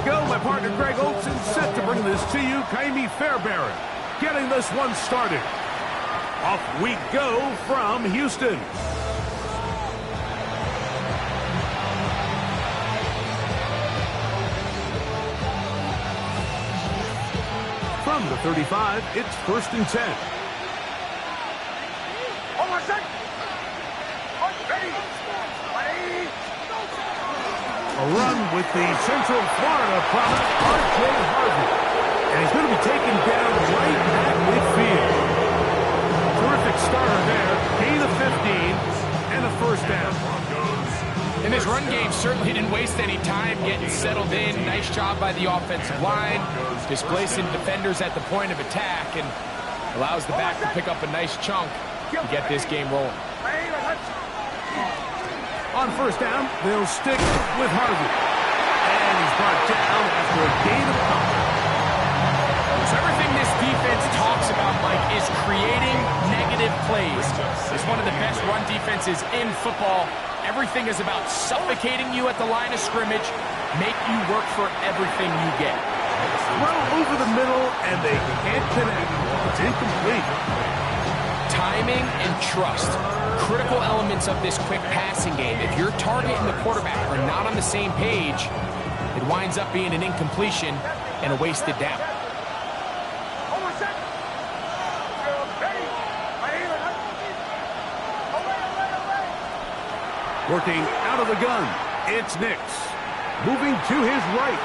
go. My partner Greg Olson set to bring this to you. Kaimi Fairbairn getting this one started. Off we go from Houston. From the 35, it's 1st and 10. A run with the Central Florida product, R.J. Harvey. And he's going to be taken down right at midfield. Terrific starter there. Gain of 15 and a 1st down. And this run game certainly didn't waste any time getting settled in. Nice job by the offensive line, displacing defenders at the point of attack, and allows the back to pick up a nice chunk to get this game rolling. On 1st down, they'll stick with Harvey. And he's brought down after a gain of couple. So everything this defense talks about, Mike, is creating negative plays. It's one of the best run defenses in football. Everything is about suffocating you at the line of scrimmage, make you work for everything you get. Throw over the middle, and they can't connect. It's incomplete. Timing and trust, critical elements of this quick passing game. If your target and the quarterback are not on the same page, it winds up being an incompletion and a wasted down. Working out of the gun, it's Nix. Moving to his right.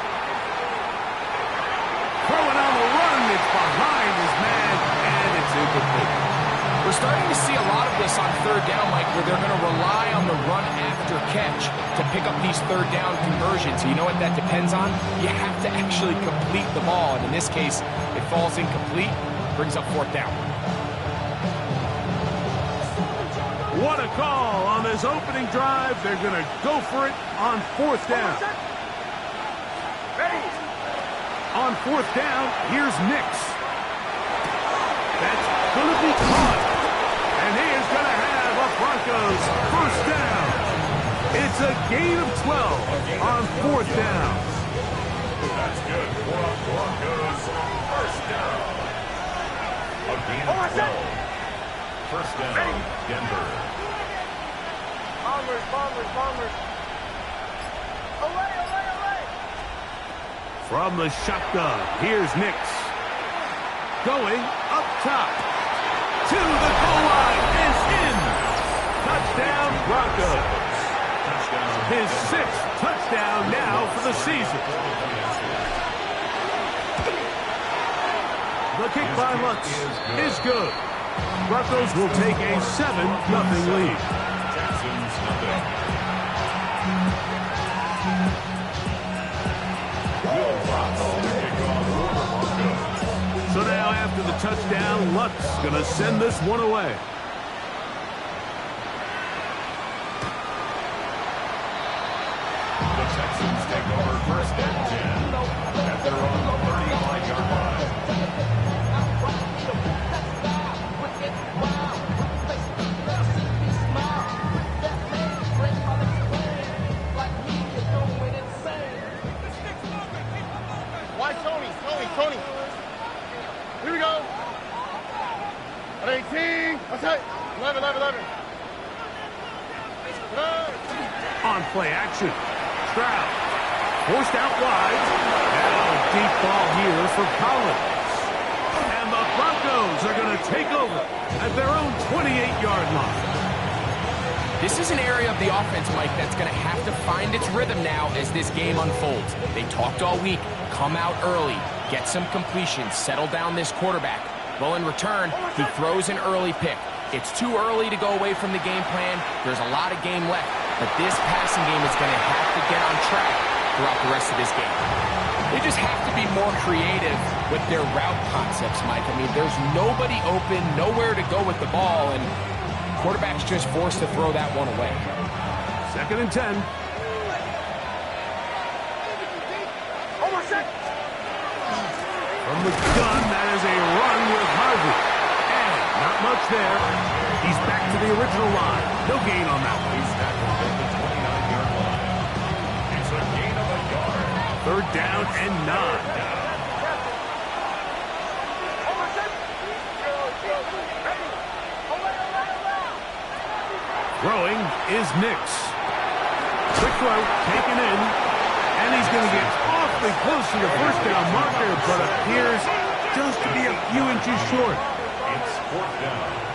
Throwing on the run, it's behind his man, and it's incomplete. We're starting to see a lot of this on 3rd down, Mike, where they're going to rely on the run after catch to pick up these 3rd down conversions. You know what that depends on? You have to actually complete the ball, and in this case, it falls incomplete, brings up 4th down. What a call on this opening drive. They're going to go for it on 4th down. On 4th down, here's Nix. That's going to be caught. And he is going to have a Broncos 1st down. It's a gain of 12 on 4th down. That's good for Broncos 1st down. A gain of 12. 1st down, Denver. Bombers. Away. From the shotgun, here's Nix. Going up top. To the goal line is in. Touchdown, Broncos. His 6th touchdown now for the season. The kick by Lutz is good. Broncos will take a 7-0 lead. Texans nothing. So now after the touchdown, Lutz going to send this one away. The Texans take over 1st and 10 at their own 35-yard line. Tony. Here we go. 18. That's it. 11. On play action. Stroud. Forced out wide. Now a deep ball here for Collins. And the Broncos are going to take over at their own 28-yard line. This is an area of the offense, Mike, that's going to have to find its rhythm now as this game unfolds. They talked all week. Come out early. Get some completions. Settle down this quarterback. Well, in return, he throws an early pick. It's too early to go away from the game plan. There's a lot of game left. But this passing game is going to have to get on track throughout the rest of this game. They just have to be more creative with their route concepts, Mike. I mean, there's nobody open, nowhere to go with the ball, and quarterback's just forced to throw that one away. 2nd and 10. From the gun, that is a run with Harvey. And not much there. He's back to the original line. No gain on that one. He's tackled at the 29-yard line. It's a gain of a yard. third down and 9. Throwing is Nix. Quick throw taken in, and he's going to get awfully close to the first down marker, but appears just to be a few inches short. It's fourth down.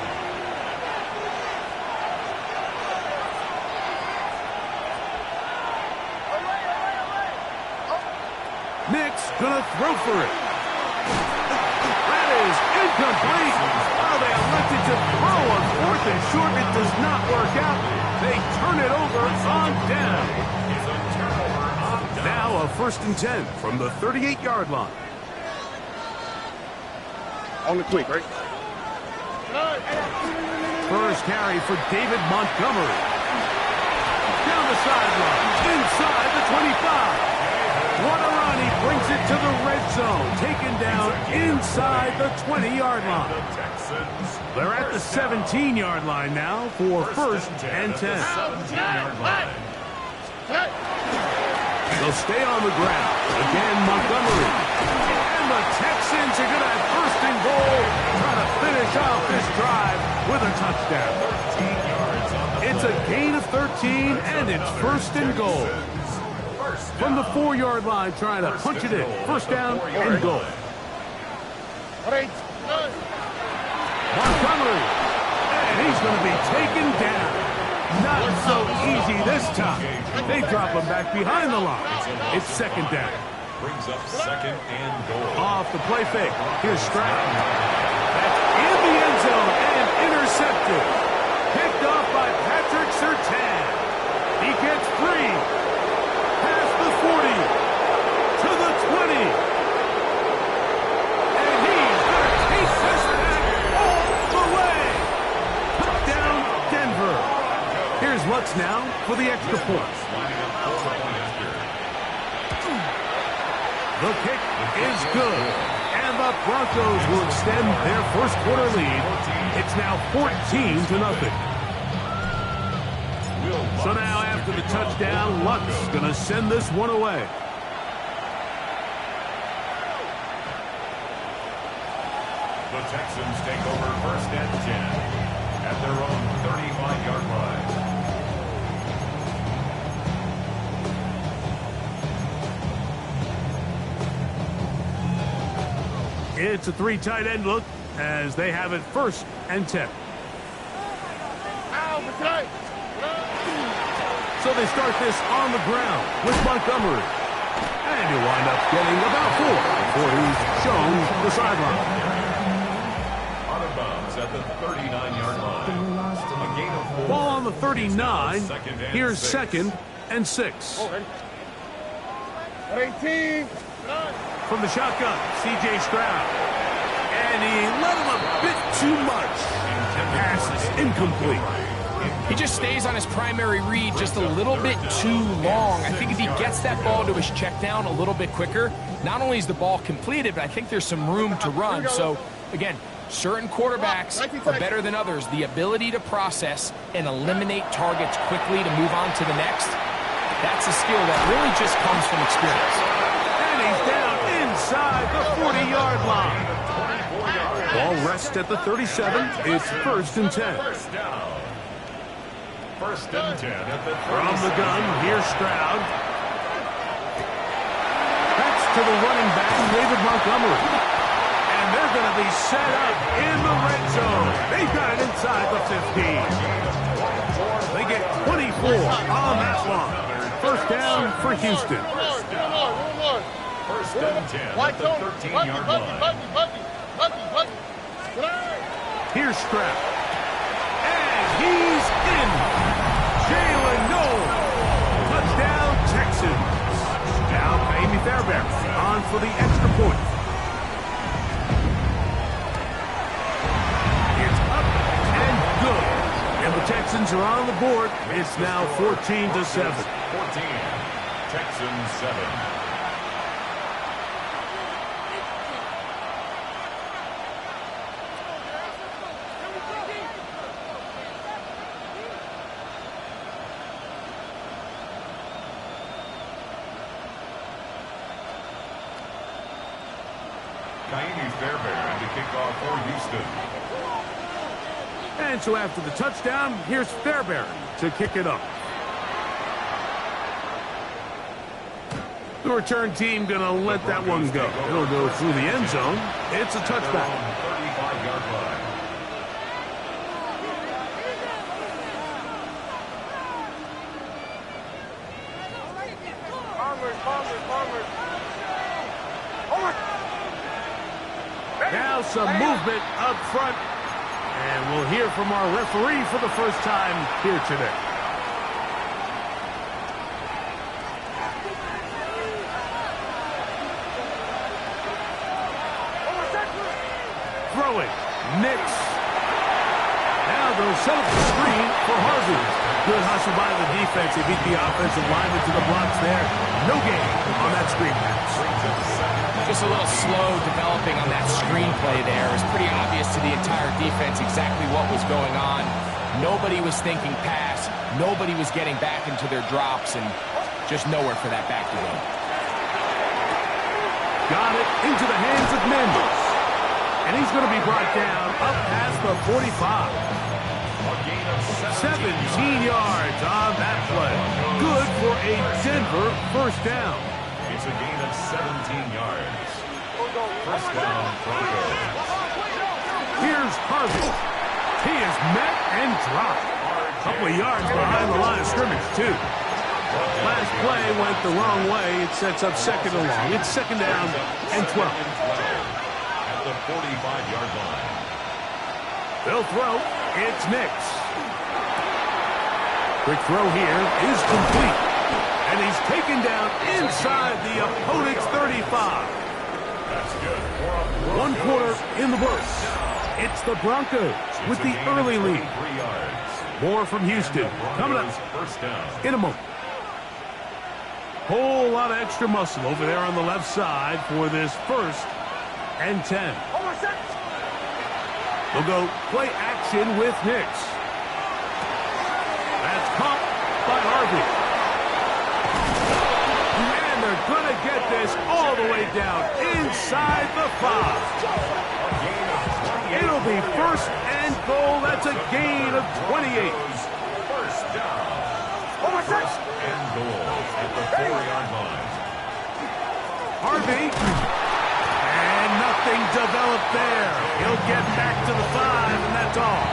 Nix gonna throw for it. That is incomplete. Oh, they elected to throw on fourth and short. It does not work out. They turn it over on down. It's a turnover on down. Now a 1st and 10 from the 38-yard line. On the quick, right? First carry for David Montgomery. Down the sideline, inside the 25. What a run. He brings it to the red zone. Taken down inside the 20-yard line. The Texans. They're at the 17-yard line now for 1st and 10. 17-yard line. They'll stay on the ground. Again, Montgomery. And the Texans are going to have 1st and goal. Trying to finish off this drive with a touchdown. 13 yards on the It's a gain of 13, and it's 1st and goal. From the 4-yard line, trying to punch it in. 1st down and goal. Montgomery. And he's going to be taken down. Not so easy this time. They drop him back behind the line. It's 2nd down. Brings up 2nd and goal. Off the play fake. Here's Stroud. That's in the end zone and intercepted. Picked off by Patrick Surtain. He gets free. Past the 40. To the 20. And he's going to take this back all the way. Touchdown, Denver. Here's Lutz now for the extra point. The kick is good, and the Broncos will extend their 1st quarter lead. It's now 14-0. So now after the touchdown, Lutz going to send this one away. The Texans take over 1st and 10 at their own 35-yard line. It's a 3 tight end look as they have it 1st and 10. So they start this on the ground with Montgomery. And he'll wind up getting about 4 before he's shown the sideline. Out of bounds at the 39-yard line. A gain of 4. Ball on the 39. Here's 2nd and 6. 18. From the shotgun, C.J. Stroud. And he let him a bit too much. Pass is incomplete. He just stays on his primary read just a little bit too long. I think if he gets that ball to his check down a little bit quicker, not only is the ball completed, but I think there's some room to run. So, again, certain quarterbacks are better than others. The ability to process and eliminate targets quickly to move on to the next, that's a skill that really just comes from experience. And he's down inside the 40-yard line. Ball rests at the 37. It's 1st and 10. 1st and 10 at the 37. From the gun, here's Stroud. That's to the running back, David Montgomery. And they're going to be set up in the red zone. They've got it inside the 15. They get 24 on that one. 1st down for Houston. 1st and 10 at the 13-yard line. Here's Stroud. And he's in. Jalen Noel. Touchdown, Texans. Now Amy Fairbairn on for the extra point. It's up and good. And the Texans are on the board. It's now 14-7. 14. Texans 7. Fairbairn to kick off for Houston. And so after the touchdown, here's Fairbairn to kick it up. The return team going to let that one go. It'll go through the end zone. It's a touchback. 35-yard line. Farmers. Now some movement up front. And we'll hear from our referee for the first time here today. Throwing. Nix. Now they'll set up the screen for Harvey. Good hustle by the defense. They beat the offensive lineman to the blocks there. No gain on that screen pass. Just a little slow developing on that screenplay there. It was pretty obvious to the entire defense exactly what was going on. Nobody was thinking pass. Nobody was getting back into their drops, and just nowhere for that back to go. Got it into the hands of Mendes. And he's going to be brought down up past the 45. 17 yards on that play. Good for a Denver first down. It's a gain of 17 yards. First down, Broncos. Here's Harvey. He is met and dropped. A couple of yards behind the line of scrimmage, too. Last play went the wrong way. It sets up second and long. It's second down and 12. At the 45-yard line. They'll throw. It's Nix. Quick throw here is complete. And he's taken down inside the opponent's 35. That's good. 1 quarter in the books. It's the Broncos with the early lead. More from Houston coming up First down. in a moment. Whole lot of extra muscle over there on the left side for this first and 10. They'll go play action with Nix. That's caught by Harvey. And they're going to get this all the way down inside the 5. It'll be first and goal. That's a gain of 28. First down. First and goal at the 4-yard line. Harvey. And nothing developed there. He'll get back to the 5, and that's all.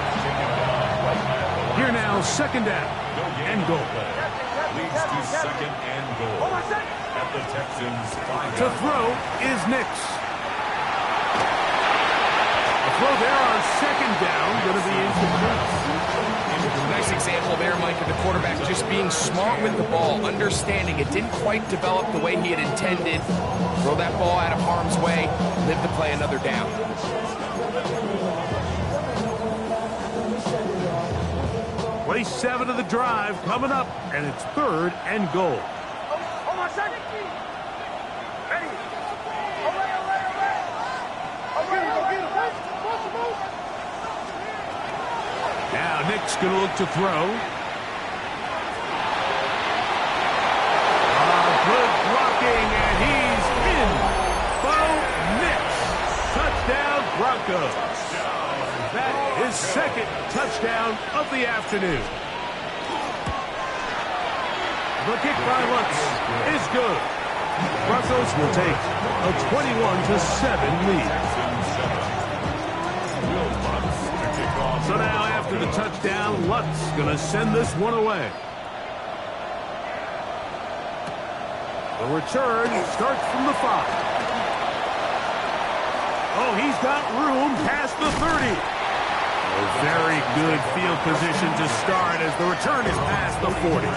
Here now, second down and goal. Leads to second and goal at the Texans 5. To throw is Nix. A throw there on second down, going to be incomplete. Nice example there, Mike, of the quarterback just being smart with the ball, understanding it didn't quite develop the way he had intended. Throw that ball out of harm's way, live to play another down. Play 7 of the drive coming up, and it's third and goal. Now Nick's going to look to throw. Good blocking, and he's in. Bo Nix. Touchdown, Broncos. That is second touchdown of the afternoon. The kick by Lutz is good. Broncos will take a 21-7 lead. So now after the touchdown, Lutz going to send this one away. The return starts from the 5. Oh, he's got room past the 30. A very good field position to start as the return is past the 40.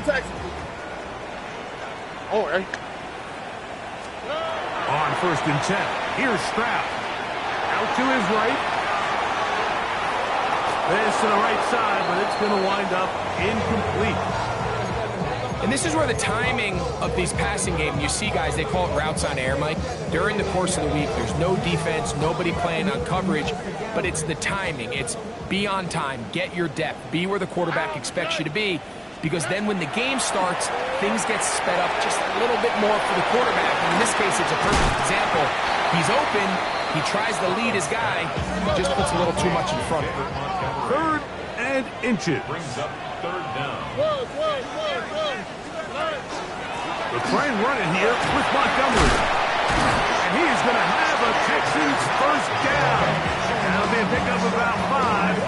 Texans. Oh, right. On first and 10, here's Stroud. Out to his right. This to the right side, but it's going to wind up incomplete. And this is where the timing of these passing games, you see guys, they call it routes on air, Mike. During the course of the week, there's no defense, nobody playing on coverage, but it's the timing. It's be on time, get your depth, be where the quarterback expects you to be, because then when the game starts, things get sped up just a little bit more for the quarterback. And in this case, it's a perfect example. He's open, he tries to lead his guy, he just puts a little too much in front of him. 3rd and inches. Brings up 3rd down. They'll try and run it here with Montgomery. And he is going to have a Texans first down. Now they pick up about 5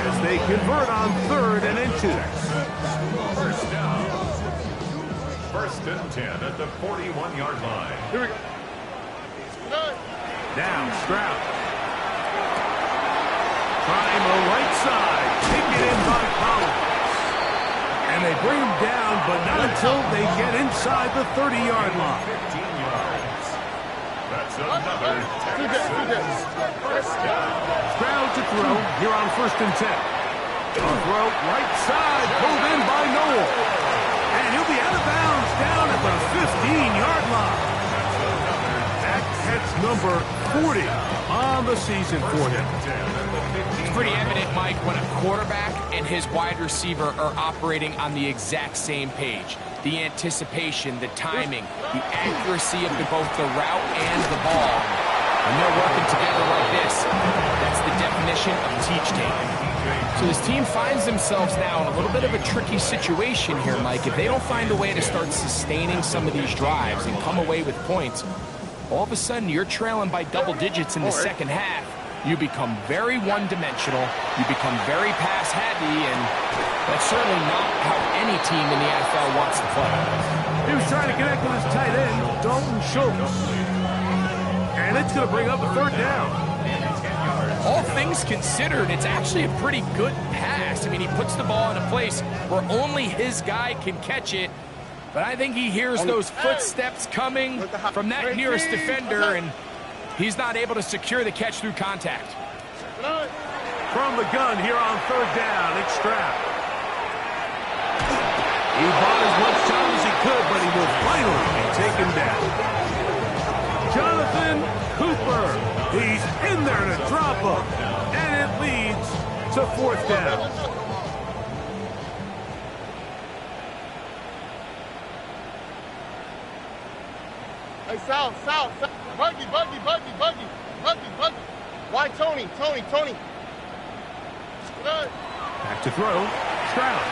as they convert on 3rd and inches. First down. 1st and 10 at the 41-yard line. Here we go. Now Stroud. Trying the right side. Taken in by Collins. And they bring him down, but not until they get inside the 30-yard line. 15 yards. That's another Texans first down. Stroud to throw here on 1st and 10. Throw right side, pulled in by Noel. And he'll be out of bounds down at the 15-yard line. That catch number 40 on the season for him. It's pretty evident, Mike, when a quarterback and his wide receiver are operating on the exact same page. The anticipation, the timing, the accuracy of both the route and the ball. When they're working together like this, that's the definition of teach-taking. So this team finds themselves now in a little bit of a tricky situation here, Mike. If they don't find a way to start sustaining some of these drives and come away with points, all of a sudden you're trailing by double digits in the second half. You become very one-dimensional, you become very pass-heavy, and that's certainly not how any team in the NFL wants to play. He was trying to connect with his tight end, Dalton Schultz. And it's going to bring up a 3rd down. All things considered, it's actually a pretty good pass. I mean, he puts the ball in a place where only his guy can catch it, but I think he hears those footsteps coming from that nearest defender, and he's not able to secure the catch through contact. From the gun here on 3rd down, it's Stroud. He bought as much time as he could, but he will finally be taken down. Jonathan Cooper, he's in there to drop him, and it leads to 4th down. Hey, Sal. Buggy. Why Tony? Back to throw, Stroud.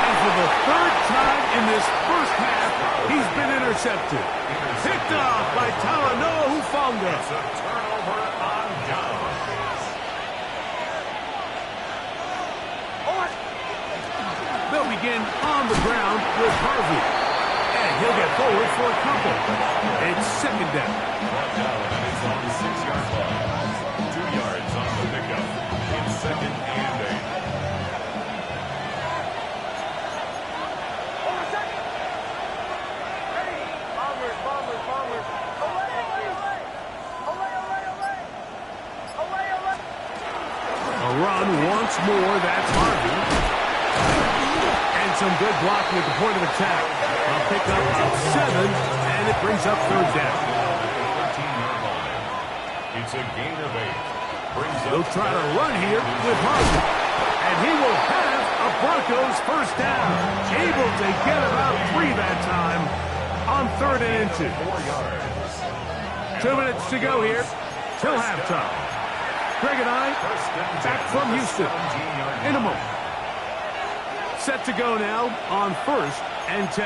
And for the 3rd time in this first half, he's been intercepted. Picked off by Talanoa Hufanga. It's a turnover on downs. They'll begin on the ground with Harvey. And he'll get forward for a couple. It's 2nd down. Brought down, and it's on the 6-yard line. 2 yards on the pickup. It's 2nd and 8. A run once more, that's Harvey. And some good blocking at the point of attack. A pickup of 7, and it brings up 3rd down. 13-yard line. It's a gain of 8. Brings up They'll try to run here with Harvey. And he will have a Broncos first down. Able to get about 3 that time on 3rd and inches. 4 yards. 2 minutes to go here till halftime. Greg and I back from Houston in a moment. Set to go now on 1st and 10.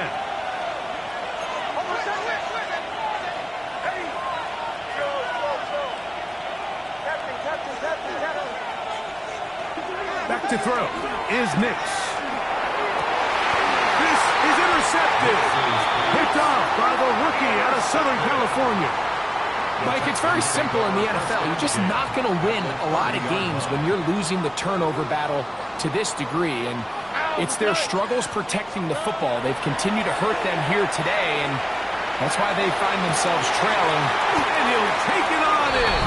Back to throw is Nix. This is intercepted. Picked off by the rookie out of Southern California. Mike, it's very simple in the NFL. You're just not going to win a lot of games when you're losing the turnover battle to this degree. And it's their struggles protecting the football. They've continued to hurt them here today, and that's why they find themselves trailing. And he'll take it on in.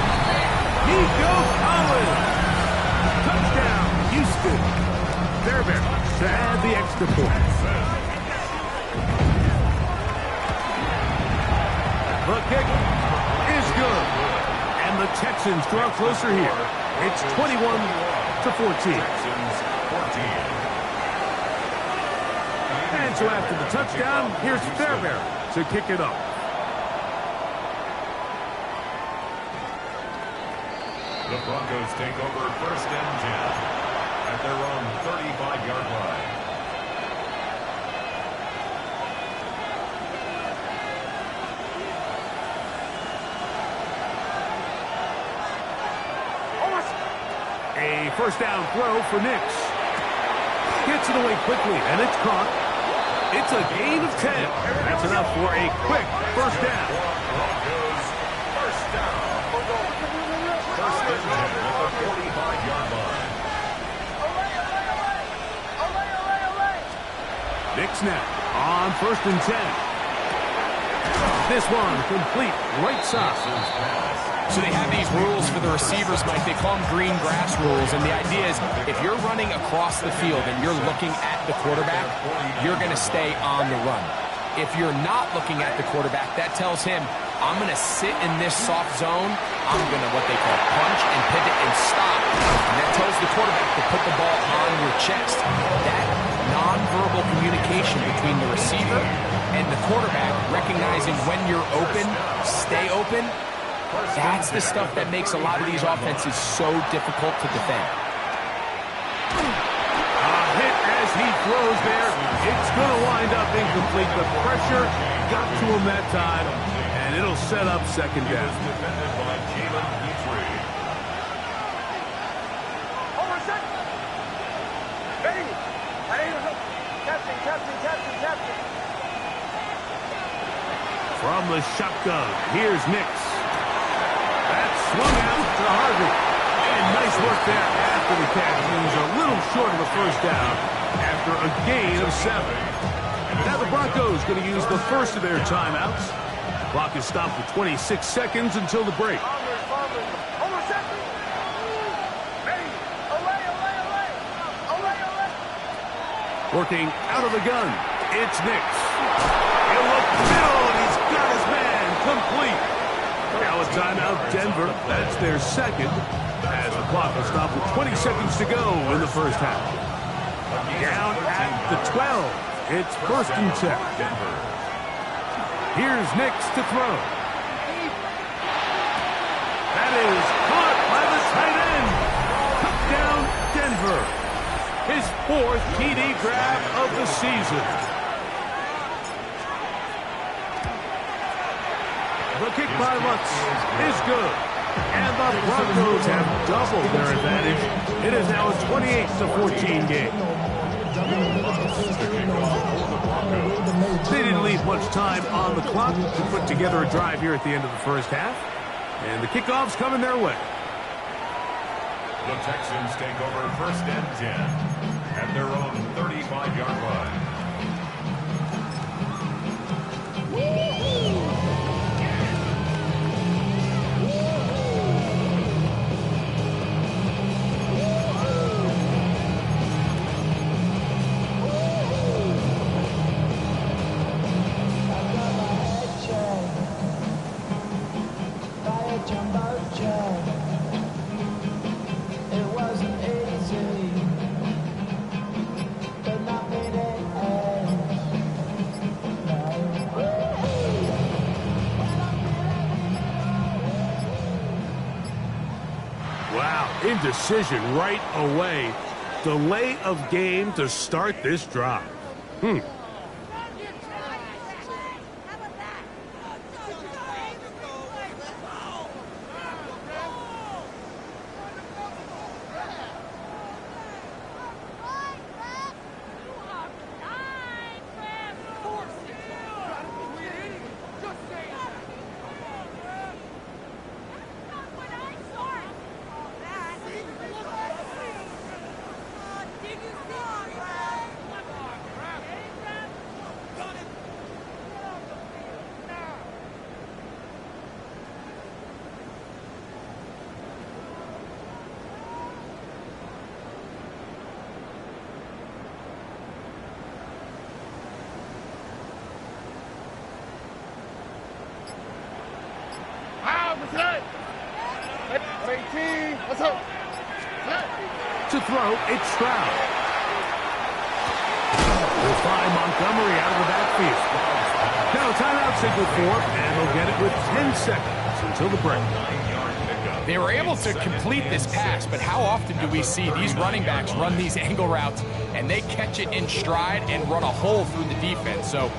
Nico Collins. Touchdown, Houston. Fairbairn to add the extra point. Texans draw closer here. It's 21-14. Texans 14. And so after the touchdown, here's Fairbairn to kick it up. The Broncos take over 1st and 10 at their own 35-yard line. A first down throw for Nix. Gets it away quickly, and it's caught. It's a gain of 10. That's enough for a quick first down. Broncos first down. 1st and 10 at the 45-yard line. Nix now on 1st and 10. This one complete right side. So they have these rules for the receivers, Mike. They call them green grass rules. And the idea is if you're running across the field and you're looking at the quarterback, you're going to stay on the run. If you're not looking at the quarterback, that tells him, I'm going to sit in this soft zone. I'm going to what they call punch and pivot and stop. And that tells the quarterback to put the ball on your chest. That nonverbal communication between the receiver and the quarterback, recognizing when you're open, stay open, that's the stuff that makes a lot of these offenses so difficult to defend. A hit as he throws there. It's going to wind up incomplete. The pressure got to him that time, and it'll set up 2nd down. Defended by Jalen Petrie. From the shotgun, here's Nix. That's swung out to Harvey. And nice work there after the catch. He was a little short of the first down after a gain of 7. Now the Broncos going to use the first of their timeouts. The clock is stopped for 26 seconds until the break. Working out of the gun, it's Nix. He'll look middle, and he's got his man complete. Now a timeout, Denver. That's their 2nd, as the clock will stop with 20 seconds to go in the first half. Down at the 12. It's 1st and 10. Here's Nix to throw. That is caught by the tight end. Touchdown, Denver. His 4th TD grab of the season. The kick by Lutz is good. And the Broncos have doubled their advantage. It is now a 28-14 game. They didn't leave much time on the clock to put together a drive here at the end of the first half. And the kickoff's coming their way. The Texans take over 1st and 10 at their own 35-yard line. Indecision right away. Delay of game to start this drive. 18. What's up? To throw, it's Stroud. We'll find Montgomery out of the backfield. Now timeout signal for him, and he'll get it with 10 seconds until the break. They were able to complete this pass, but how often do we see these running backs run these angle routes and they catch it in stride and run a hole through the defense? So,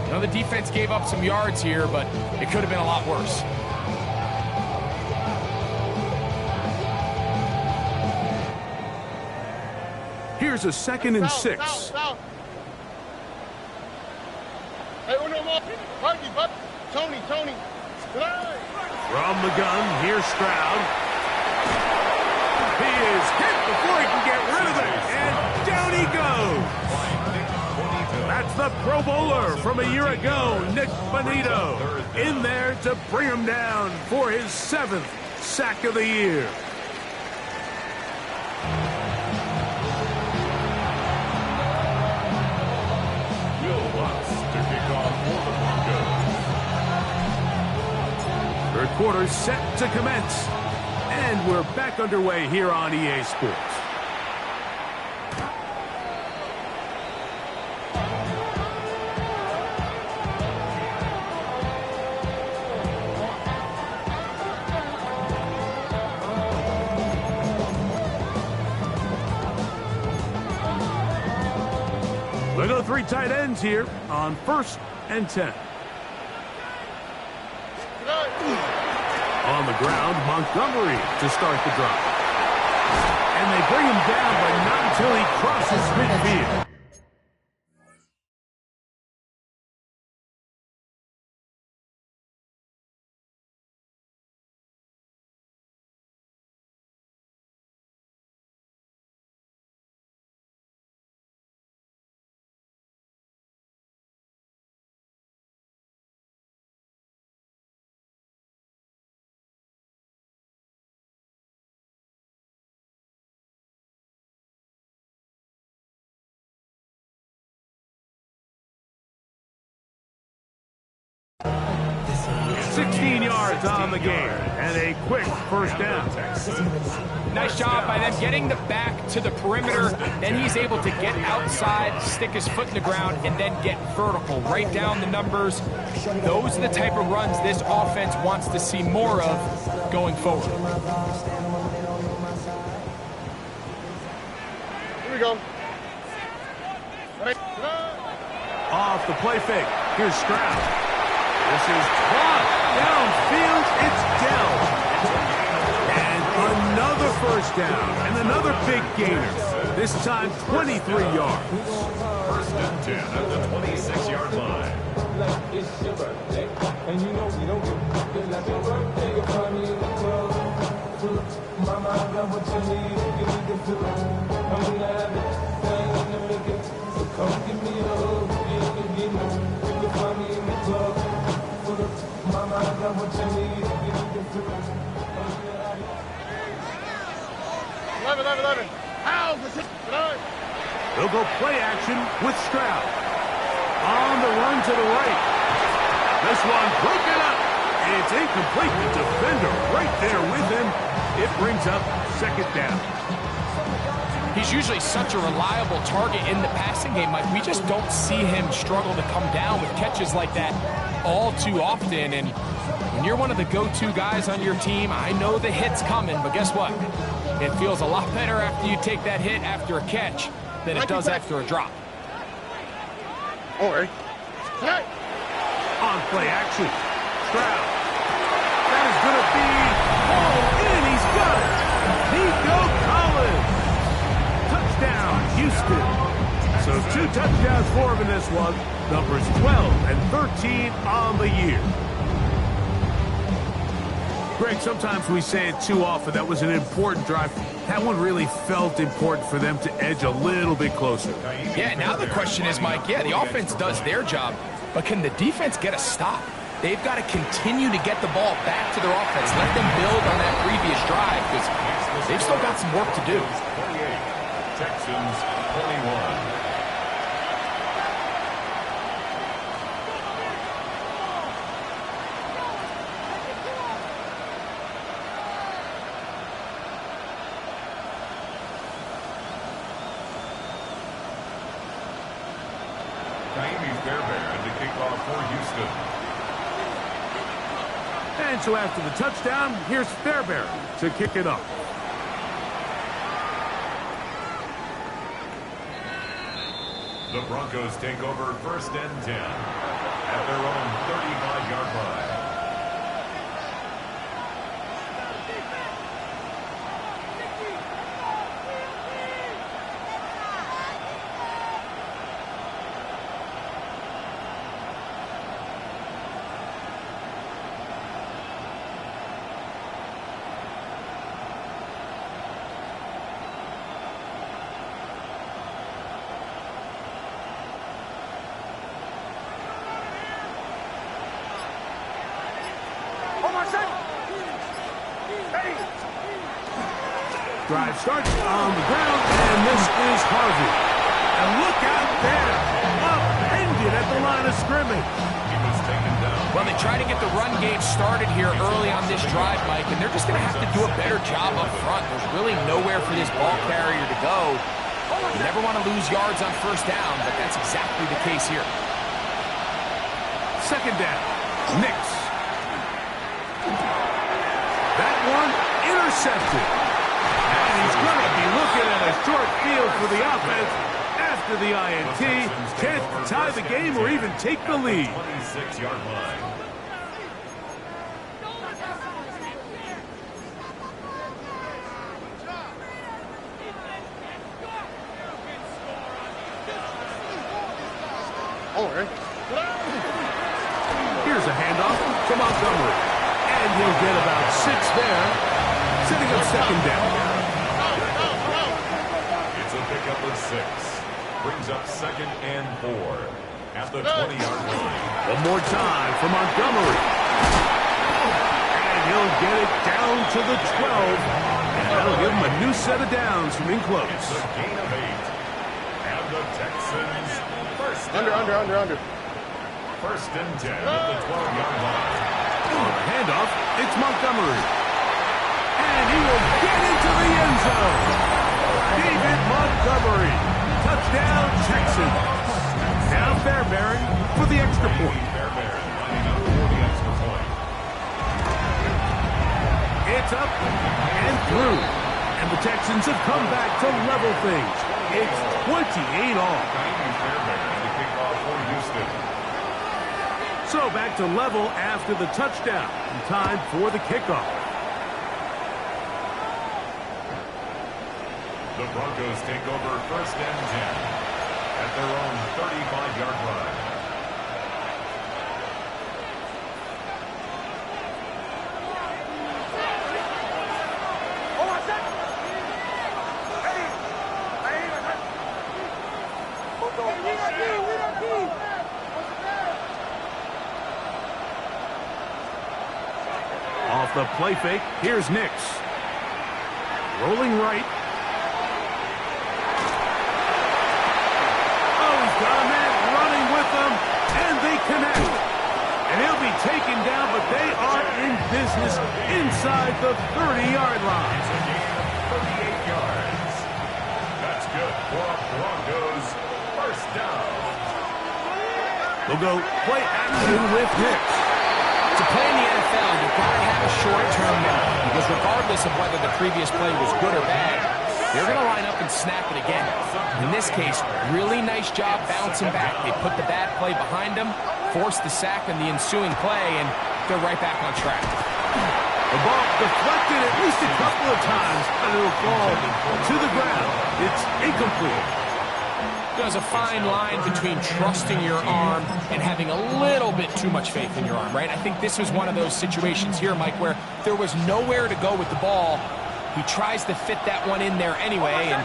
you know, the defense gave up some yards here, but it could have been a lot worse. Here's a 2nd and 6. South. Hey, no more. Parky, but Tony. From the gun, here's Stroud. He is hit before he can get rid of it, and down he goes. That's the Pro Bowler from a year ago, Nick Bonito, in there to bring him down for his 7th sack of the year. Third quarter set to commence. And we're back underway here on EA Sports. They go 3 tight ends here on 1st and 10. On the ground, Montgomery to start the drive. And they bring him down, but not until he crosses midfield. $16 yards on the game, and a quick 1st down. Nice job by them getting the back to the perimeter. Then he's able to get outside, stick his foot in the ground, and then get vertical, right down the numbers. Those are the type of runs this offense wants to see more of going forward. Here we go. Off the play fake. Here's Stroud. This is caught. Downfield, it's Dell. And another 1st down. And another big gainer. This time 23 yards. 1st and 10 at the 26-yard line. They'll go play action with Stroud. On the run to the right. This one broken up. It's incomplete. The defender right there with him. It brings up 2nd down. He's usually such a reliable target in the passing game. Like, we just don't see him struggle to come down with catches like that all too often. And when you're one of the go-to guys on your team, I know the hit's coming, but guess what? It feels a lot better after you take that hit after a catch than it does after a drop. All right. On play action. Stroud. That is going to be hauled in. He's got it. Nico Collins. Touchdown, Houston. So 2 touchdowns for him in this one. Numbers 12 and 13 on the year. Greg, sometimes we say it too often. That was an important drive. That one really felt important for them to edge a little bit closer. Yeah, now the question is, Mike, yeah, the offense does their job, but can the defense get a stop? They've got to continue to get the ball back to their offense. Let them build on that previous drive because they've still got some work to do. 28, Texans 21. to kick off for Houston. And so after the touchdown, here's Fairbairn to kick it up. The Broncos take over 1st and 10 at their own 35-yard line. Drive starts on the ground, and this is Harvey. And look out there, upended at the line of scrimmage. He was taken down. Well, they try to get the run game started here early on this drive, Mike, and they're just going to have to do a better job up front. There's really nowhere for this ball carrier to go. You never want to lose yards on 1st down, but that's exactly the case here. 2nd down, Nix. That one intercepted. And he's going to be looking at a short field for the offense after the INT. Chance to tie the game or even take the lead. 26-yard line. Here's a handoff to Montgomery. And he'll get about 6 there, setting up 2nd down. It's a pickup of 6. Brings up 2nd and 4 at the 20-yard line. One more time for Montgomery. And he'll get it down to the 12. And that'll give him a new set of downs from in close. It's a gain of 8. And the Texans first Under. 1st and 10 at the 12-yard line. On the handoff, it's Montgomery. And he will get into the end zone. David Montgomery. Touchdown, Texans. Now Fairbairn for the extra point. Fairbairn lining up for the extra point. It's up and through. And the Texans have come back to level things. It's 28 all. Fairbairn to kick off for Houston. So back to level after the touchdown. And time for the kickoff. The Broncos take over 1st and 10 at their own 35-yard line. Off the play fake, here's Nix. Rolling right. And they connect. And he'll be taken down, but they are in business inside the 30-yard line. It's a gain of 38 yards. That's good for a Broncos 1st down. They'll go play action with Nix. To play in the NFL, you've got to have a short-term memory, because regardless of whether the previous play was good or bad, they're going to line up and snap it again. In this case, really nice job bouncing back. They put the bad play behind them, forced the sack in the ensuing play, and they're right back on track. The ball deflected at least a couple of times, and it'll fall to the ground. It's incomplete. There's a fine line between trusting your arm and having a little bit too much faith in your arm, right? I think this was one of those situations here, Mike, where there was nowhere to go with the ball. He tries to fit that one in there anyway, and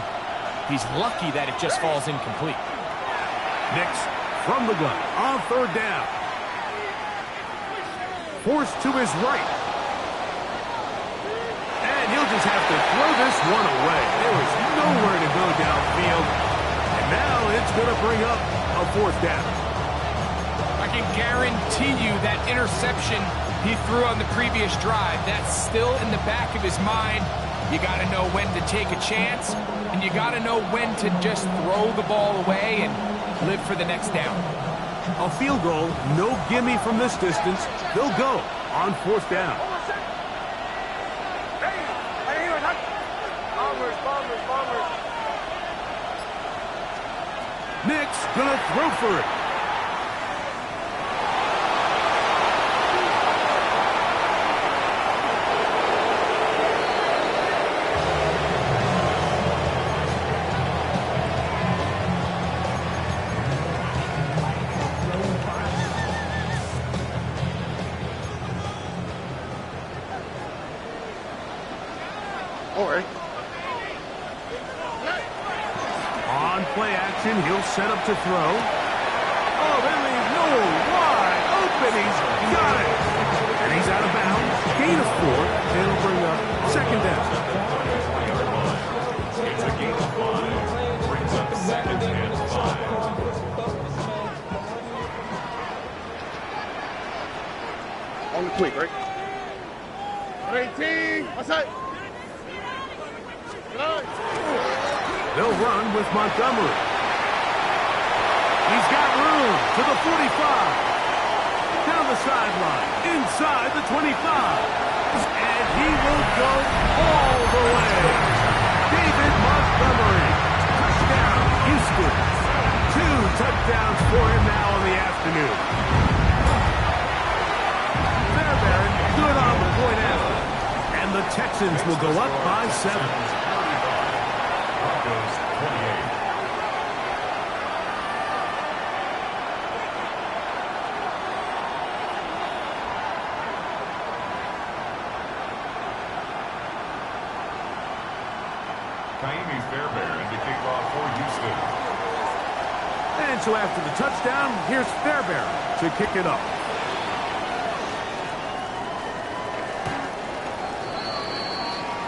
he's lucky that it just falls incomplete. Nix from the gun on 3rd down. Forced to his right. And he'll just have to throw this one away. There was nowhere to go downfield. And now it's going to bring up a 4th down. I can guarantee you that interception he threw on the previous drive, that's still in the back of his mind. You got to know when to take a chance, and you got to know when to just throw the ball away, and live for the next down. A field goal, no gimme from this distance. They'll go on 4th down. Nick's gonna throw for it. On play action, he'll set up to throw. Oh, then he's no wide open. He's got it. And he's out of bounds. Gain of 4. It'll bring up 2nd down. It's a gain of 5. Brings up 2nd and 5. On the quick, right? 18. What's that? They'll run with Montgomery. He's got room to the 45. Down the sideline, inside the 25. And he will go all the way. David Montgomery. Touchdown, Houston. 2 touchdowns for him now in the afternoon. Fairbairn, good on the point after. And the Texans will go up by 7. Broncos 28. Kaimi Fairbairn to kick off for Houston. And so after the touchdown, here's Fairbairn to kick it up.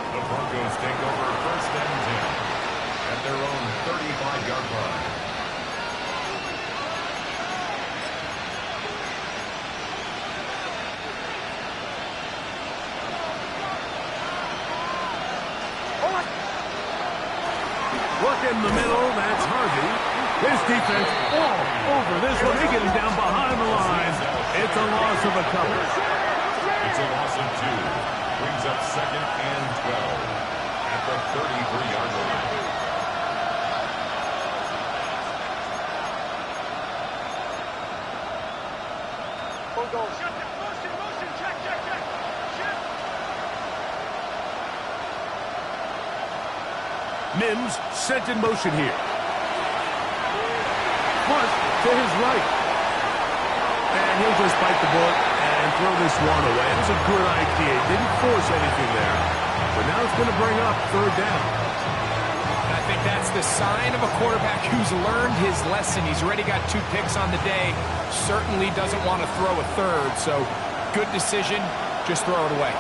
The Broncos take over 1st and 10 at their own 35-yard line. Work in the middle, that's Harvey. His defense all over this one. They get him down behind the line. It's a loss of a couple. It's a loss of 2. Brings up 2nd and 12 at the 33-yard line. Mims sent in motion here. Flush to his right. And he'll just bite the bullet and throw this one away. It was a good idea. Didn't force anything there. But now it's going to bring up 3rd down. And I think that's the sign of a quarterback who's learned his lesson. He's already got 2 picks on the day. Certainly doesn't want to throw a 3rd. So good decision. Just throw it away.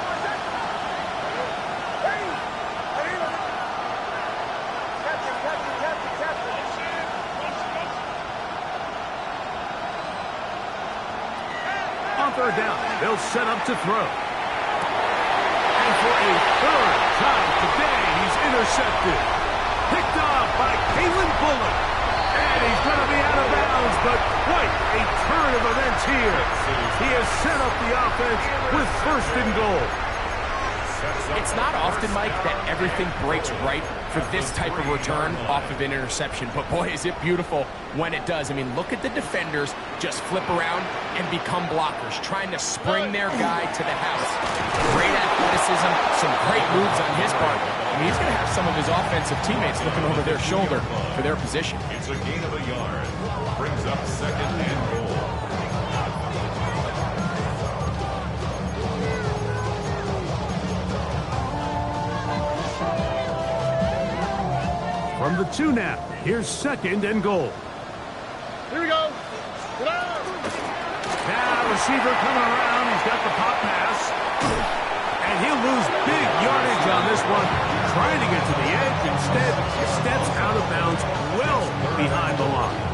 On 3rd down, they'll set up to throw. And for a 3rd time today, he's intercepted. Picked off by Kalen Bullock. And he's going to be out of bounds, but quite a turn of events here. He has set up the offense with 1st and goal. It's not often, Mike, that everything breaks right for this type of return off of an interception. But boy, is it beautiful when it does. I mean, look at the defenders just flip around and become blockers, trying to spring their guy to the house. Great athleticism, some great moves on his part. I mean, he's going to have some of his offensive teammates looking over their shoulder for their position. It's a gain of a yard. Brings up 2nd and goal. From the 2 now, here's 2nd and goal. Here we go. Get out. Now receiver coming around. He's got the pop pass. And he'll lose big yardage on this one. Trying to get to the edge. Instead, steps out of bounds well behind the line.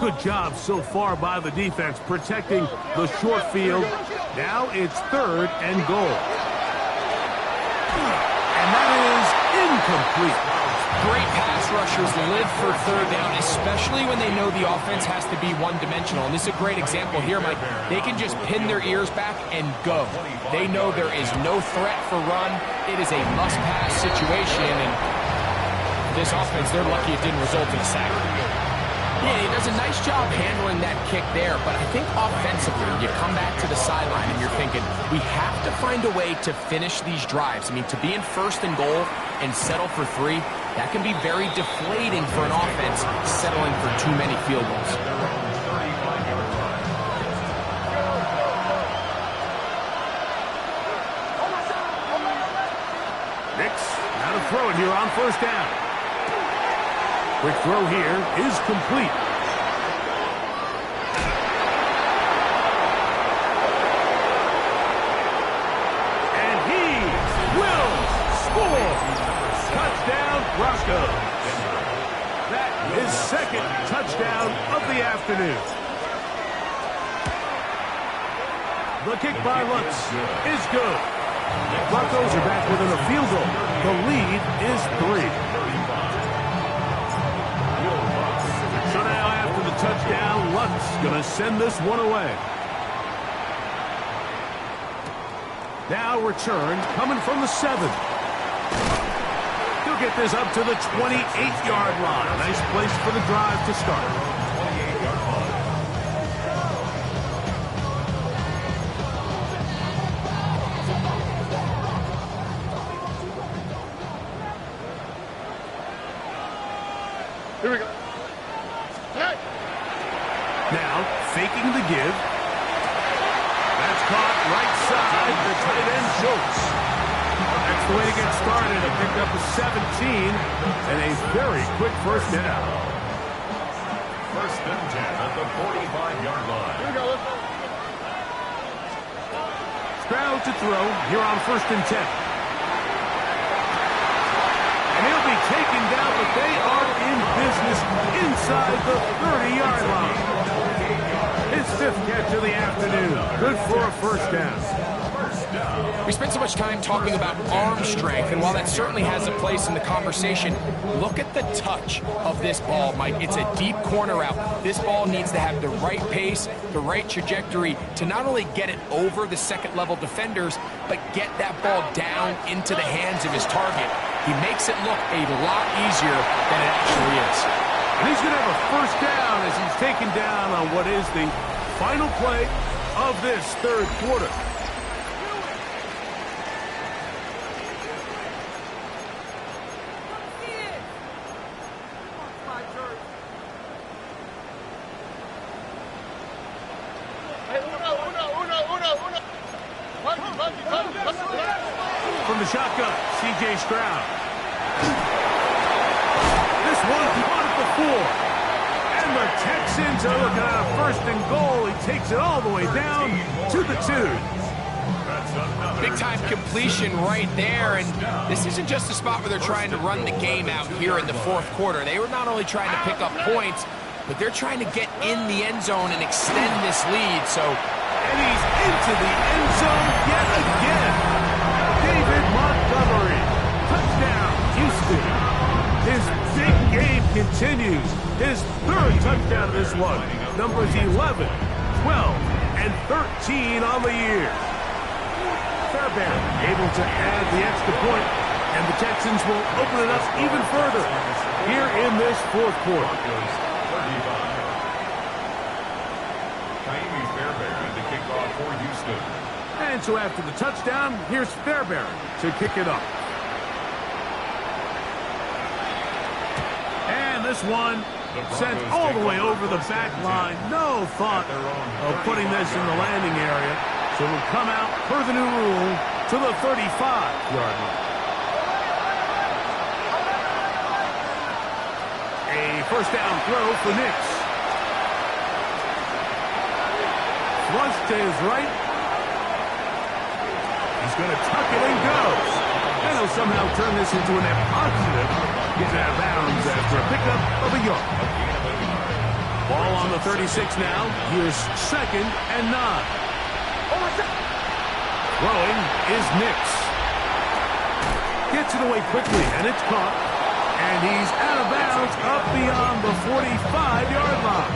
Good job so far by the defense protecting the short field. Now it's 3rd and goal. And that is incomplete. Great pass rushers live for 3rd down, especially when they know the offense has to be one-dimensional. And this is a great example here, Mike. They can just pin their ears back and go. They know there is no threat for run. It is a must-pass situation, and this offense, they're lucky it didn't result in a sack. Yeah, he does a nice job handling that kick there, but I think offensively, you come back to the sideline and you're thinking, we have to find a way to finish these drives. I mean, to be in 1st and goal and settle for 3, that can be very deflating for an offense settling for too many field goals. Nix, now to throw it here on 1st down. Quick throw here is complete. And he will score. Touchdown, Broncos. That is 2nd touchdown of the afternoon. The kick by Lutz is good. Broncos are back within a field goal. The lead is 3. So now after the touchdown, Lutz going to send this one away. Now return coming from the 7. He'll get this up to the 28-yard line. Nice place for the drive to start. Here we go. Now, faking the give. That's caught right side, the tight end Schultz. That's the way to get started. He picked up a 17 and a very quick 1st down. 1st and 10 at the 45-yard line. Here we go. Stroud to throw here on 1st and 10. And he'll be taken down, but they are in business inside the 30-yard line. His 5th catch of the afternoon. Good for a 1st down. We spent so much time talking about arm strength, and while that certainly has a place in the conversation, look at the touch of this ball, Mike. It's a deep corner route. This ball needs to have the right pace, the right trajectory to not only get it over the 2nd-level defenders, but get that ball down into the hands of his target. He makes it look a lot easier than it actually is. And he's going to have a 1st down as he's taken down on what is the final play of this 3rd quarter. From the shotgun, C.J. Stroud. This one caught at the 4. And the Texans are looking at a 1st and goal. He takes it all the way down to the 2. Big-time completion right there, and this isn't just a spot where they're trying to run the game out here in the 4th quarter. They were not only trying to pick up points, but they're trying to get in the end zone and extend this lead. And he's into the end zone yet again. David Montgomery. Touchdown, Houston. His big game continues. His 3rd touchdown of this one. Numbers 11, 12, and 13 on the year. Fairbairn able to add the extra point, and the Texans will open it up even further here in this 4th quarter. For Houston. And so after the touchdown, here's Fairbairn to kick it up. And this one sent all the way over the back line. No thought of putting this in the landing area. So it will come out per the new rule to the 35-yard line. A 1st down throw for Nix. Flush to his right. He's going to tuck it and goes. And he'll somehow turn this into a net positive. Getting out of bounds after a pickup of a yard. Ball on the 36 now. Here's 2nd and 9. Throwing is Nix. Gets it away quickly, and it's caught. And he's out of bounds up beyond the 45-yard line.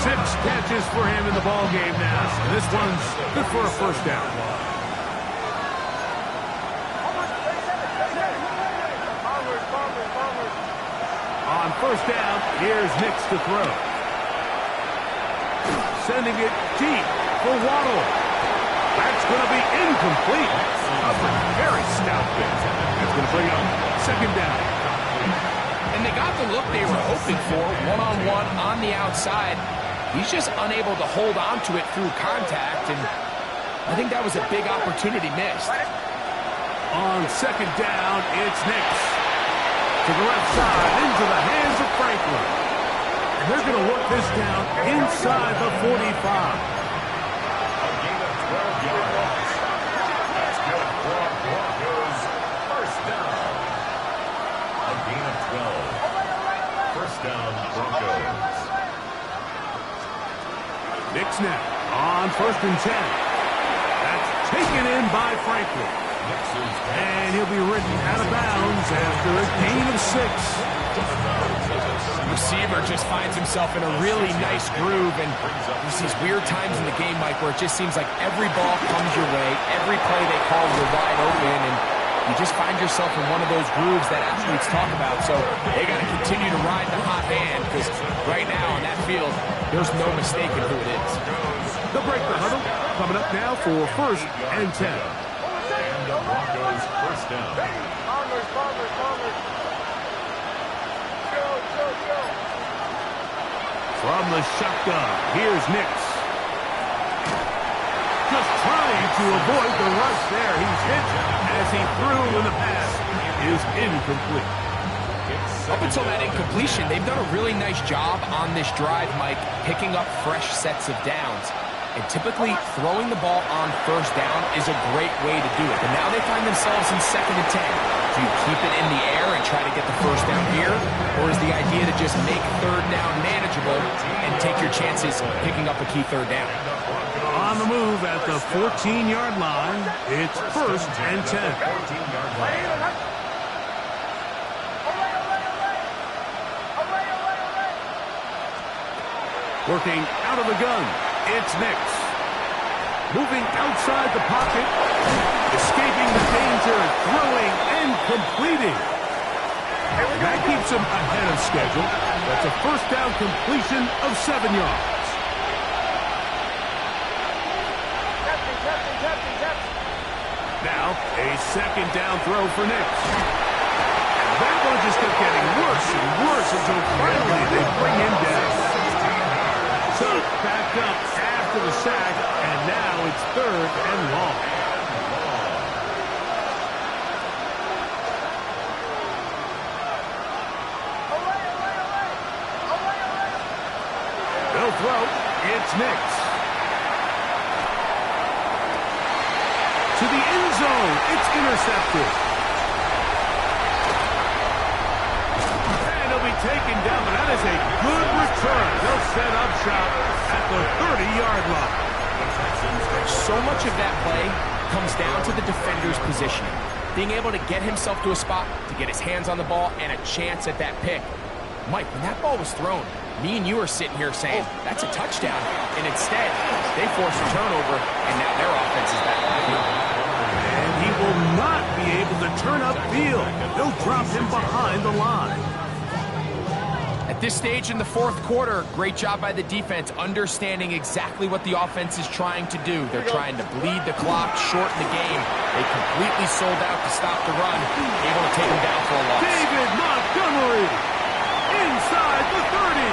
6 catches for him in the ball game now. And this one's good for a first down. On first down, here's Nix to throw. Sending it deep for Waddle. That's going to be incomplete. Very stout pitch. That's going to bring up 2nd down. And they got the look they were hoping for, one-on-one on the outside. He's just unable to hold on to it through contact, and I think that was a big opportunity missed. On 2nd down, it's Nix. To the left side, into the hands of Franklin. And they're going to work this down inside the 45. A gain of 12 yards. That's good for Broncos. First down. A gain of 12. First down, Broncos. Nix now on 1st and 10. That's taken in by Franklin. And he'll be ridden out of bounds after a gain of 6. The receiver just finds himself in a really nice groove, and there's these weird times in the game, Mike, where it just seems like every ball comes your way, every play they call you're wide open, and you just find yourself in one of those grooves that athletes talk about. So they got to continue to ride the hot hand, because right now on that field, there's no mistaking who it is. They'll break the huddle. Coming up now for 1st and 10. And the Broncos first down. From the shotgun, here's Nix. Just trying to avoid the rush there. He's hit as he threw, and the pass is incomplete. Up until that incompletion, they've done a really nice job on this drive, Mike, picking up fresh sets of downs. And typically, throwing the ball on 1st down is a great way to do it. But now they find themselves in 2nd and 10. Do you keep it in the air and try to get the 1st down here? Or is the idea to just make 3rd down manageable and take your chances picking up a key 3rd down? On the move at the 14-yard line, it's 1st and 10. Working out of the gun, it's Nix. Moving outside the pocket, escaping the danger, throwing and completing. That keeps him ahead of schedule. That's a 1st down completion of 7 yards. Now, a 2nd down throw for Nix. That one just kept getting worse and worse until finally they bring him down. So back up after the sack, and now it's 3rd and long. They'll throw. It's Nix. To the end zone. It's intercepted. And he'll be taken down, but that is a good return. They'll set up shop at the 30-yard line. So much of that play comes down to the defender's positioning. Being able to get himself to a spot, to get his hands on the ball, and a chance at that pick. Mike, when that ball was thrown, me and you are sitting here saying, that's a touchdown. And instead, they force a turnover, and now their offense is back on the field. And he will not be able to turn upfield. They'll drop him behind the line. At this stage in the 4th quarter, great job by the defense, understanding exactly what the offense is trying to do. They're trying to bleed the clock, shorten the game. They completely sold out to stop the run, able to take him down for a loss. David Montgomery inside the 30.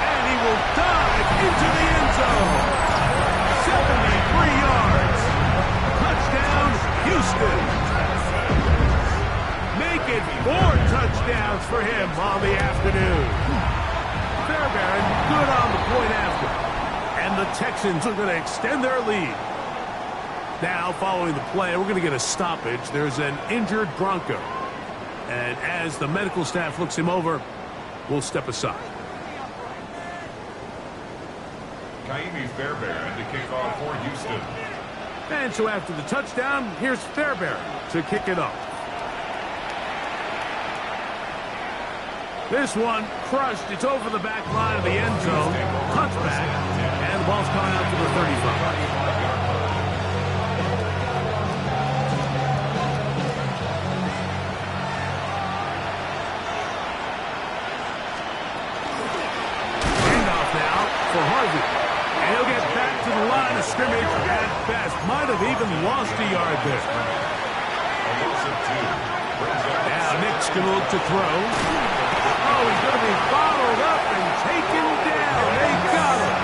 And he will dive into the end zone. 73 yards. Touchdown, Houston. Make it 4 touchdowns for him on the afternoon. Fairbairn good on the point after. And the Texans are going to extend their lead. Now, following the play, we're going to get a stoppage. There's an injured Bronco. And as the medical staff looks him over, will step aside. Kaimi Fairbairn to kick off for Houston. And so after the touchdown, here's Fairbairn to kick it off. This one crushed. It's over the back line of the end zone. Touchback. And the ball's coming out to the 35. Handoff now for Harvey. And he'll get back to the line of scrimmage at best. Might have even lost a yard there. Now Nick's going to look to throw. Oh, he's going to be bottled up and taken down. They got him.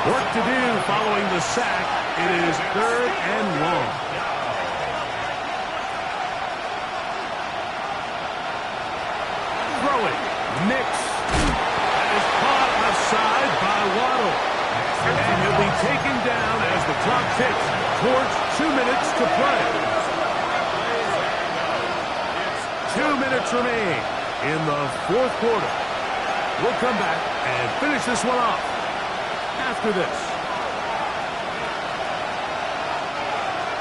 Work to do following the sack. It is 3rd and long. Throwing. Mix. That is caught aside by Waddle. And he'll be taken down as the clock ticks towards 2 minutes to play. 2 minutes remain in the 4th quarter. We'll come back and finish this one off after this.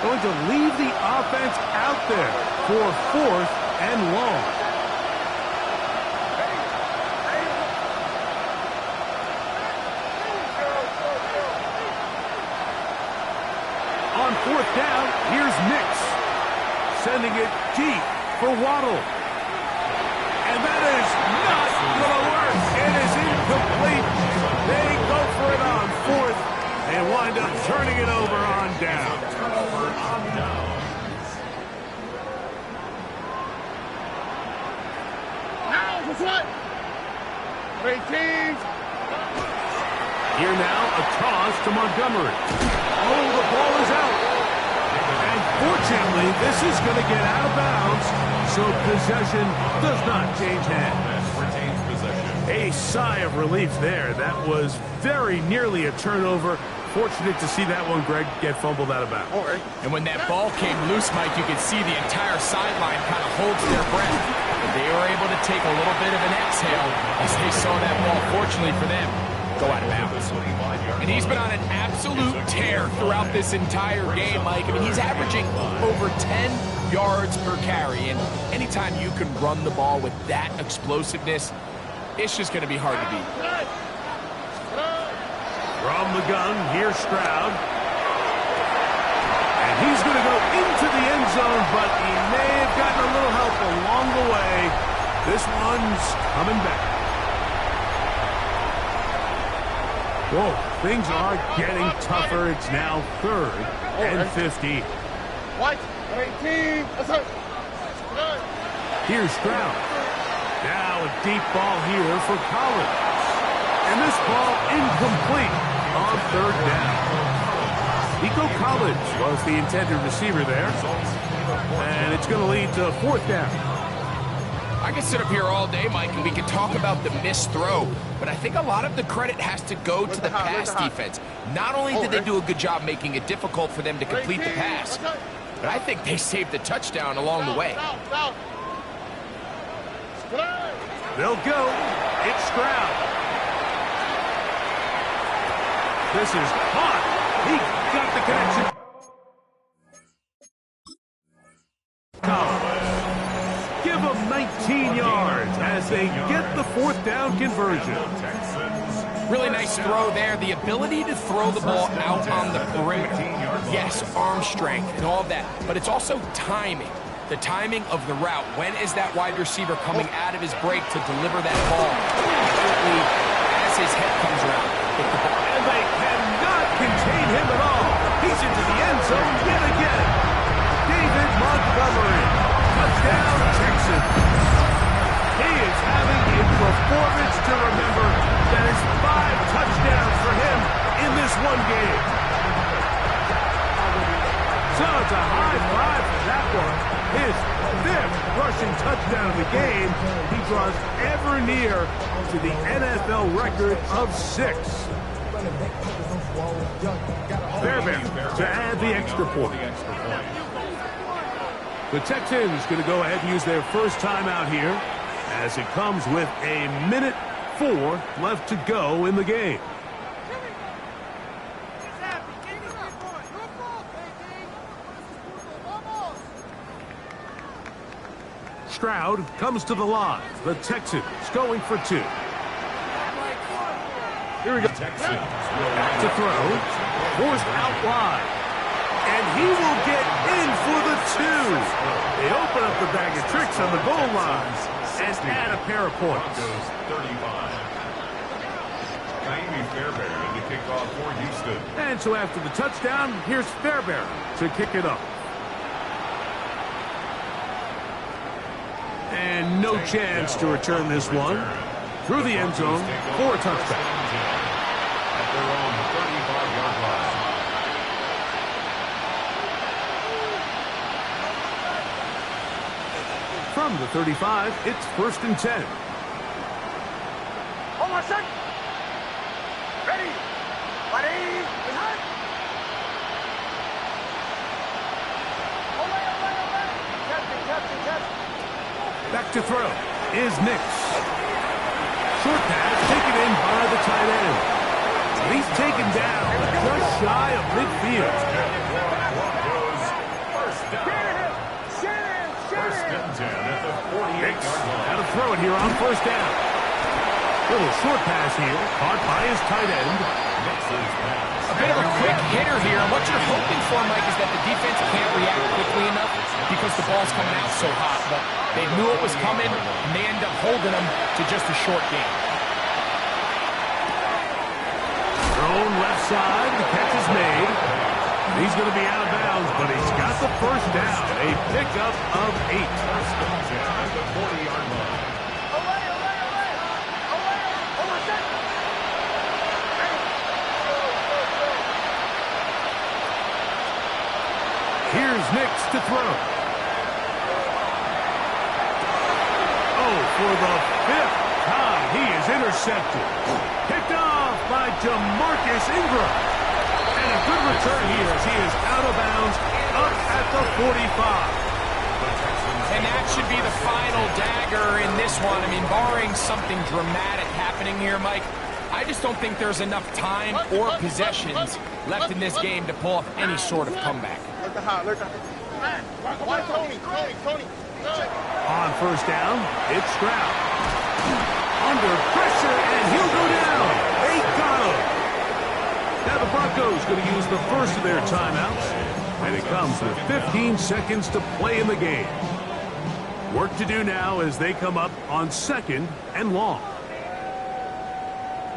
Going to leave the offense out there for 4th and long. On 4th down, here's Nix. Sending it deep for Waddle. And that is not going to work. It is incomplete. They go for it on 4th and wind up turning it over on down. Now for what? 18. Here now, a toss to Montgomery. Oh, the ball is out. And fortunately, this is going to get out of bounds, so possession does not change hands. Retains possession. A sigh of relief there. That was very nearly a turnover. Fortunate to see that one, Greg, get fumbled out of bounds. And when that ball came loose, Mike, you could see the entire sideline kind of holds their breath. They were able to take a little bit of an exhale as they saw that ball, fortunately for them, go out of bounds. And he's been on an absolute tear throughout this entire game, Mike. I mean, he's averaging over 10 yards per carry. And anytime you can run the ball with that explosiveness, it's just going to be hard to beat. From the gun, here's Stroud. And he's going to go into the end zone, but he may have gotten a little help along the way. This one's coming back. Whoa, things are getting tougher. It's now 3rd and 15. White, 18. Here's Stroud. Now a deep ball here for Collins. And this ball incomplete on 3rd down. Nico Collins was the intended receiver there. And it's going to lead to 4th down. I could sit up here all day, Mike, and we could talk about the missed throw, but I think a lot of the credit has to go to the pass defense. Not only did they do a good job making it difficult for them to complete the pass, but I think they saved the touchdown along the way. They'll go. It's Stroud. This is caught. He got the connection. Give them 19 yards as they get the 4th down conversion. Really nice throw there. The ability to throw the ball out on the perimeter. Yes, arm strength and all of that, but it's also timing. The timing of the route. When is that wide receiver coming out of his break to deliver that ball? As his head comes around. And they cannot contain him at all. He's into the end zone yet again. David Montgomery. Touchdown, Texans. He is having a performance to remember. That is 5 touchdowns for him in this one game. So it's a high five for that one. His 5th rushing touchdown of the game. He draws ever near to the NFL record of 6. Fairbairn to add the extra point. The Texans going to go ahead and use their first timeout here. as it comes with a minute 4 left to go in the game. Stroud comes to the line. The Texans going for 2. Here we go. Back to throw. Forced out wide. And he will get in for the 2. They open up the bag of tricks on the goal line and add a pair of points. 35. Fairbairn to kick off for Houston. And so after the touchdown, here's Fairbairn to kick it up. And no chance to return this one. Through the end zone for a touchback. At their own 35-yard line. From the 35, it's 1st and 10. Hold on a second. Ready. Ready. Behind. Captain. Back to throw is Nix. Short pass taken in by the tight end. He's taken down just shy of midfield. First down. First and 10 at the 48-yard line. How to throw it here on 1st down. Little short pass here, caught by his tight end. A bit of a quick hitter here. And what you're hoping for, Mike, is that the defense can't react quickly enough because the ball's coming out so hot. But they knew it was coming, and they end up holding them to just a short game. Thrown left side, the catch is made. He's going to be out of bounds, but he's got the 1st down. A pickup of 8. First and 10 at the 40-yard line. Here's Nix to throw. Oh, for the 5th time, he is intercepted. Picked off by Jamarcus Ingram. And a good return here as he is out of bounds up at the 45. And that should be the final dagger in this one. I mean, barring something dramatic happening here, Mike, I just don't think there's enough time or possessions left in this game to pull off any sort of comeback. Tony. On 1st down, it's Stroud. Under pressure, and he'll go down. They got him. Now the Broncos going to use the first of their timeouts. And it comes with 15 seconds to play in the game. Work to do now as they come up on 2nd and long.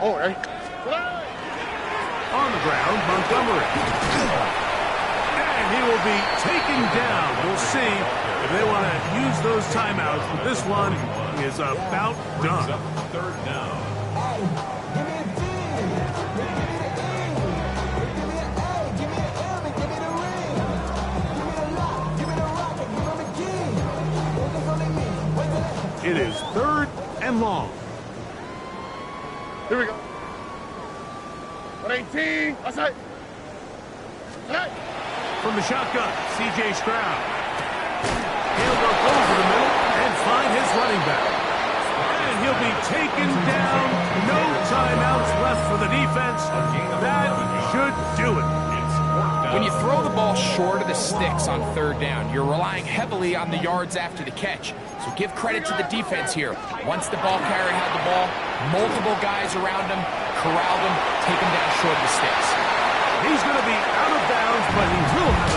All right. On the ground, Montgomery. And he will be taken down. We'll see if they want to use those timeouts. But this one is about done. 3rd down. It is 3rd and long. Here we go. 118. Outside. From the shotgun, C.J. Stroud. He'll go over the middle and find his running back. And he'll be taken down. No timeouts left for the defense. That should do it. When you throw the ball short of the sticks on 3rd down, you're relying heavily on the yards after the catch. So give credit to the defense here. Once the ball carrier had the ball, multiple guys around him, corralled him, take him down short of the sticks. He's going to be out of bounds, but he will have